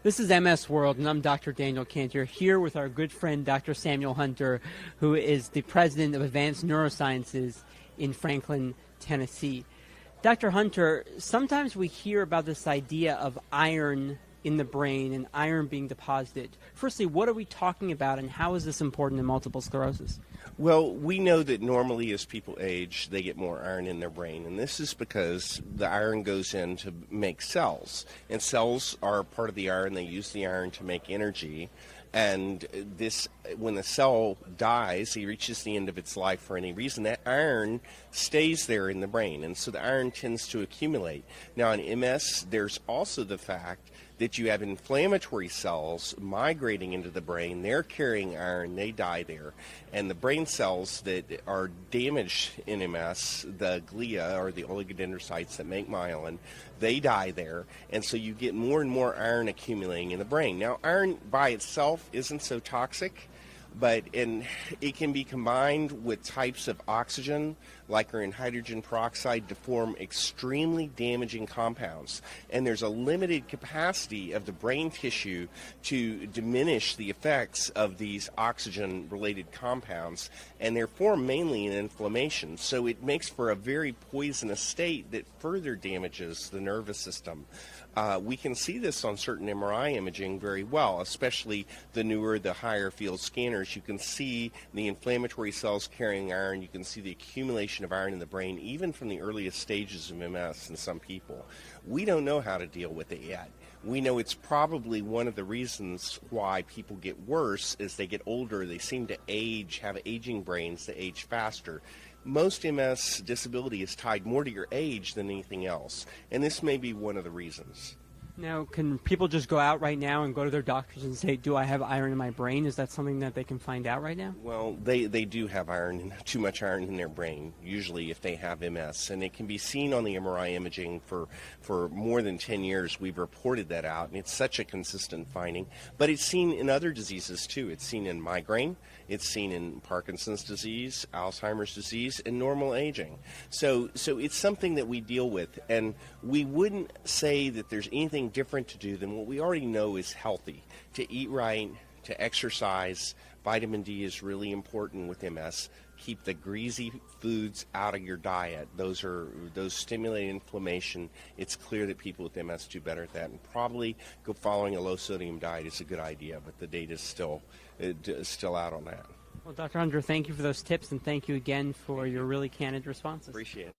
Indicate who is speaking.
Speaker 1: This is MS World, and I'm Dr. Daniel Kantor, here with our good friend Dr. Samuel Hunter, who is the President of Advanced Neurosciences in Franklin, Tennessee. Dr. Hunter, sometimes we hear about this idea of iron in the brain and iron being deposited. Firstly, what are we talking about, and how is this important in multiple sclerosis?
Speaker 2: Well, we know that normally as people age, they get more iron in their brain, and this is because the iron goes in to make cells, and cells are part of the iron. They use the iron to make energy, and when the cell dies, it reaches the end of its life for any reason, that iron stays there in the brain, and so the iron tends to accumulate. Now in MS, there's also the fact that you have inflammatory cells migrating into the brain. They're carrying iron, they die there. And the brain cells that are damaged in MS, the glia, or the oligodendrocytes that make myelin, they die there. And so you get more and more iron accumulating in the brain. Now, iron by itself isn't so toxic, but it can be combined with types of oxygen, like are in hydrogen peroxide, to form extremely damaging compounds. And there's a limited capacity of the brain tissue to diminish the effects of these oxygen-related compounds, and they're formed mainly in inflammation. So it makes for a very poisonous state that further damages the nervous system. We can see this on certain MRI imaging very well, especially the higher field scanners. You can see the inflammatory cells carrying iron. You can see the accumulation of iron in the brain, even from the earliest stages of MS in some people. We don't know how to deal with it yet. We know it's probably one of the reasons why people get worse as they get older. They seem to age, have aging brains that age faster. Most MS disability is tied more to your age than anything else, and this may be one of the reasons.
Speaker 1: Now, can people just go out right now and go to their doctors and say, do I have iron in my brain? Is that something that they can find out right now?
Speaker 2: Well, they do have iron, too much iron in their brain, usually if they have MS. And it can be seen on the MRI imaging for more than 10 years. We've reported that out, and it's such a consistent finding. But it's seen in other diseases, too. It's seen in migraine. It's seen in Parkinson's disease, Alzheimer's disease, and normal aging. So it's something that we deal with. And we wouldn't say that there's anything different to do than what we already know is healthy. To eat right, to exercise. Vitamin D is really important with MS. Keep the greasy foods out of your diet. Those stimulate inflammation. It's clear that people with MS do better at that, and probably following a low sodium diet is a good idea, but the data is still out on that.
Speaker 1: Well, Dr. Hunter, thank you for those tips, and thank you again for your really candid responses.
Speaker 2: Appreciate it.